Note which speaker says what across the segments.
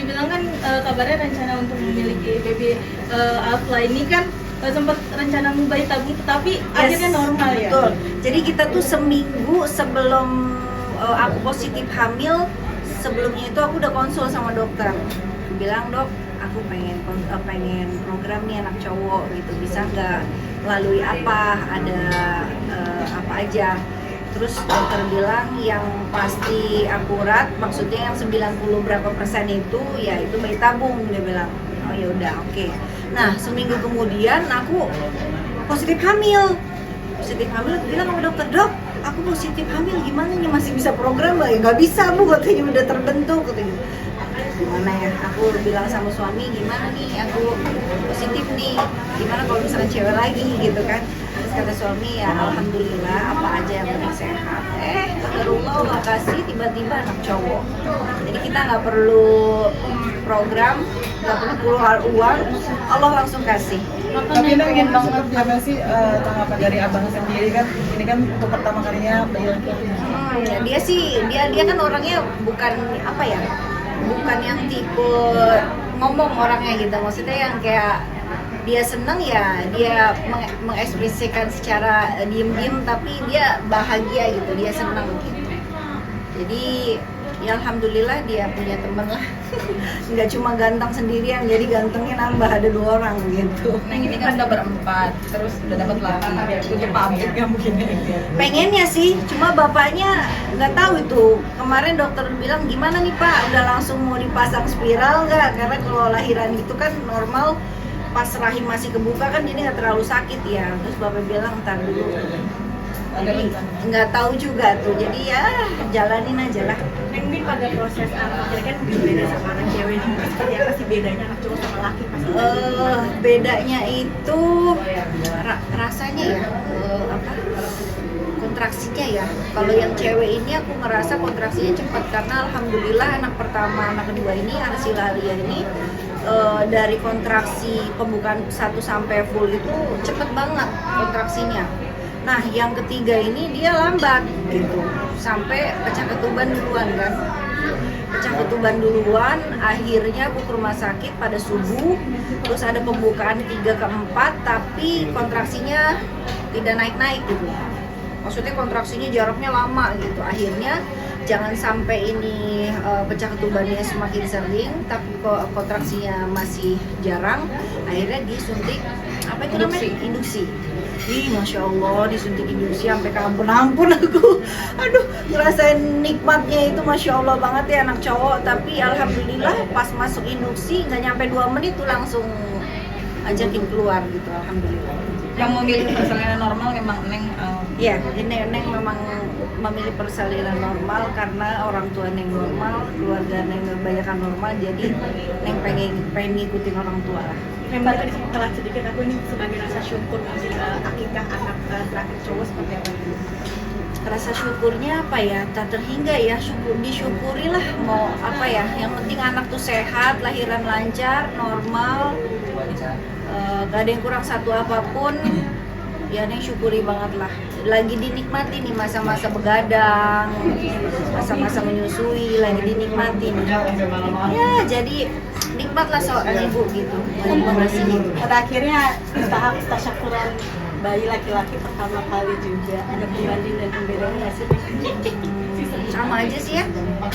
Speaker 1: dibilang kan kabarnya rencana untuk memiliki baby Afla ini kan sempat rencana bayi tabung tapi akhirnya normal ya.
Speaker 2: Betul. Jadi kita tuh seminggu sebelum aku positif hamil, sebelumnya itu aku udah konsul sama dokter. Bilang, "Dok, aku pengen program nih anak cowok gitu, bisa nggak melalui apa, ada apa aja." Terus dokter bilang yang pasti akurat, maksudnya yang 90 berapa persen itu ya itu bayi tabung. Dia bilang, "Oh ya udah, oke." Nah, seminggu kemudian aku positif hamil. Aku bilang sama dokter, "Dok, aku positif hamil, gimana nih, masih bisa program nggak?" "Ya nggak bisa, Bu," katanya, "udah terbentuk," katanya. Gimana ya, aku bilang sama suami, "Gimana nih, aku positif nih, gimana kalau misalnya cewek lagi," gitu kan. Terus kata suami, "Ya alhamdulillah, apa aja yang penting sehat." Allah kasih tiba-tiba anak cowok. Jadi kita nggak perlu program, nggak perlu keluar uang, Allah langsung kasih.
Speaker 3: Tapi pengen banget gimana sih tanggapan dari abang sendiri kan, ini kan untuk pertama kalinya bayi laki-laki.
Speaker 2: Ya dia kan orangnya bukan apa ya, bukan yang tipe ngomong orangnya gitu, maksudnya yang kayak dia seneng ya dia mengekspresikan secara diem-diem tapi dia bahagia gitu, dia seneng gitu. Jadi ya alhamdulillah dia punya temen lah. Nggak cuma ganteng sendirian, jadi gantengnya nambah, ada 2 orang gitu.
Speaker 3: Nah ini kan udah berempat, terus udah dapat lagi, untuk pamit nggak mungkin ya?
Speaker 2: Pengennya sih, cuma bapaknya nggak tahu itu. Kemarin dokter bilang, "Gimana nih Pak, udah langsung mau dipasang spiral nggak?" Karena kalau lahiran itu kan normal pas rahim masih kebuka kan jadi nggak terlalu sakit ya. Terus bapak bilang ntar dulu. Jadi nggak tahu juga tuh, jadi ya jalanin aja lah.
Speaker 1: Ini pada proses anak kan beda sama anak cewek, seperti apa sih bedanya anak cowok sama laki pasti?
Speaker 2: Bedanya itu rasanya ya, kontraksinya ya. Kalau yang cewek ini aku ngerasa kontraksinya cepat karena alhamdulillah anak pertama, anak kedua ini Arsila Alia ini dari kontraksi pembukaan 1 sampai full itu cepet banget kontraksinya. Nah, yang ketiga ini dia lambat gitu, sampai pecah ketuban duluan kan. Pecah ketuban duluan, akhirnya aku ke rumah sakit pada subuh, terus ada pembukaan 3 ke 4, tapi kontraksinya tidak naik-naik gitu. Maksudnya kontraksinya jaraknya lama gitu, akhirnya jangan sampai ini pecah ketubannya semakin sering, tapi kontraksinya masih jarang, akhirnya disuntik apa itu namanya? Induksi. Ih, Masya Allah, disuntik induksi sampai ampun aku. Aduh, ngerasain nikmatnya itu Masya Allah banget ya anak cowok. Tapi alhamdulillah pas masuk induksi nggak nyampe 2 menit tuh langsung ajakin keluar gitu, alhamdulillah.
Speaker 3: Yang memilih persalinan normal memang Neng.
Speaker 2: Iya, Neng memang memilih persalinan normal karena orang tua Neng normal, keluarga Neng kebanyakan normal, jadi Neng pengen ngikutin orang tua lah.
Speaker 1: Memang tadi sempat telat sedikit, aku ini sebagai rasa syukur masih akikah anak terakhir cowok seperti apa?
Speaker 2: Rasa syukurnya apa ya, tak terhingga ya, disyukurilah, mau apa ya, yang penting anak tuh sehat, lahiran lancar, normal, gak ada yang kurang satu apapun, ya Neng syukuri banget lah. Lagi dinikmati nih masa-masa begadang, masa-masa menyusui, lagi dinikmati nih. Ya jadi nikmatlah seorang ibu gitu, masih.
Speaker 1: Pada akhirnya tahap tasyakuran bayi laki-laki pertama kali juga ada pembanding dan pembedanya nggak sih?
Speaker 2: Sama aja sih ya,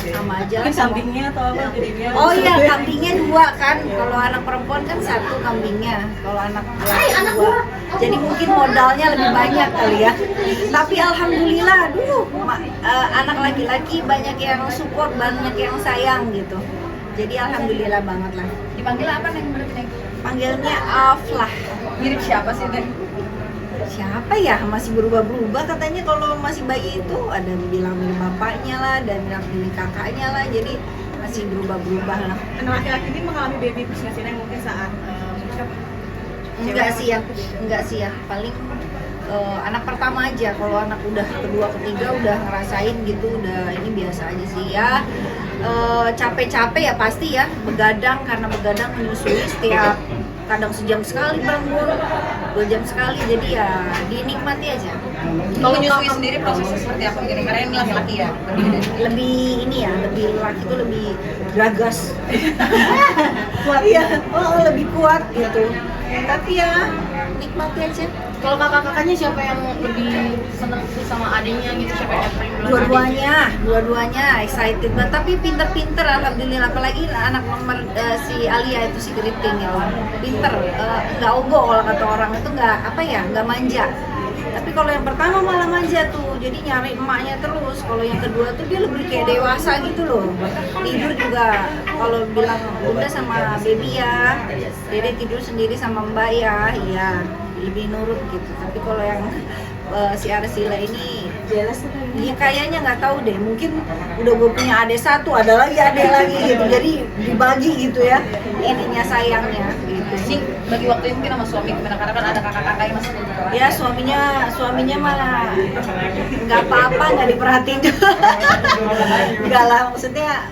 Speaker 2: sama aja.
Speaker 1: Mungkin kambingnya atau apa jadinya?
Speaker 2: Oh iya, kambingnya 2 kan. Kalau anak perempuan kan 1 kambingnya, kalau anak laki 2. Jadi mungkin modalnya lebih banyak kali ya. Tapi alhamdulillah, anak laki-laki banyak yang support, banyak yang sayang gitu. Jadi alhamdulillah banget lah.
Speaker 3: Dipanggil apa Neng berarti Neng?
Speaker 2: Panggilnya Aflah.
Speaker 3: Mirip siapa sih Neng?
Speaker 2: Siapa ya, masih berubah-berubah katanya. Kalau masih bayi itu ada yang bilang milih bapaknya lah, ada yang bilang milih kakaknya lah, jadi masih berubah-berubah lah.
Speaker 1: Anak laki-laki ini mengalami baby blues nggak sih Neng? Mungkin saat
Speaker 2: enggak sih ya, paling anak pertama aja. Kalau anak udah kedua ketiga udah ngerasain gitu, udah ini biasa aja sih ya. Capek-capek ya pasti ya, begadang karena begadang menyusui setiap kadang sejam sekali bangun, 2 jam sekali, jadi ya dinikmati aja.
Speaker 3: Kalau menyusui sendiri prosesnya seperti apa? Karena ini laki-laki ya?
Speaker 2: Lebih ini ya, lebih lebih laki itu lebih gagas. Kuat ya, lebih kuat gitu. Tapi ya nikmati aja.
Speaker 4: Kalau kakak-kakaknya siapa yang lebih seneng sih sama adiknya gitu? Siapa yang paling duluan?
Speaker 2: Dua-duanya excited banget. Tapi pinter-pinter, alhamdulillah. Apalagi anak nomor si Alia itu si keriting ya, pinter. Nggak ogo kalau kata orang itu, nggak manja. Tapi kalau yang pertama malah manja tuh, jadi nyari emaknya terus. Kalau yang kedua tuh dia lebih kayak dewasa gitu loh. Tidur juga kalau bilang udah sama baby ya, Dede tidur sendiri sama Mbak ya, iya lebih nurut gitu. Tapi kalau yang si Arsila ini jelas, ya kayaknya nggak tahu deh. Mungkin udah gue punya adik satu, ada lagi gitu. Jadi dibagi gitu ya ininya sayangnya gitu.
Speaker 4: Sih bagi waktu itu mungkin sama suami gimana, karena kan ada kakak-kakak yang masih muda.
Speaker 2: Ya suaminya malah nggak apa-apa, nggak diperhatiin. Nggak lah, maksudnya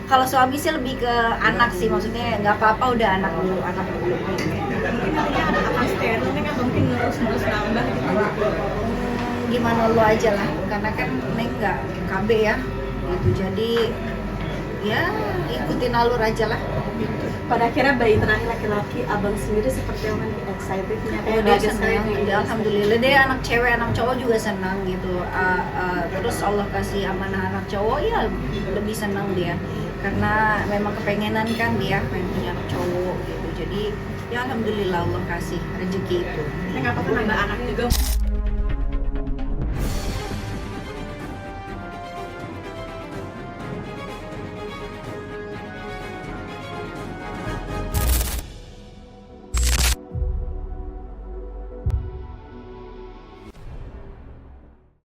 Speaker 2: kalau suami sih lebih ke anak sih, maksudnya nggak apa-apa, udah anak dulu.
Speaker 1: Mungkin nantinya ada kakak steril kan mungkin terus nambah gitu.
Speaker 2: Gimana lu aja lah, karena kan Neng nggak KB ya gitu, jadi ya ikutin alur aja lah.
Speaker 5: Pada akhirnya bayi terakhir laki-laki, abang sendiri seperti apa nih, excitednya?
Speaker 2: Oh, dia senang, alhamdulillah deh, anak cewek anak cowok juga senang gitu. Terus Allah kasih amanah anak cowok ya lebih senang dia, karena memang kepengenan kan dia pengen punya anak cowok gitu. Jadi ya alhamdulillah Allah kasih rezeki itu.
Speaker 1: Neng, apakah nambah anak juga?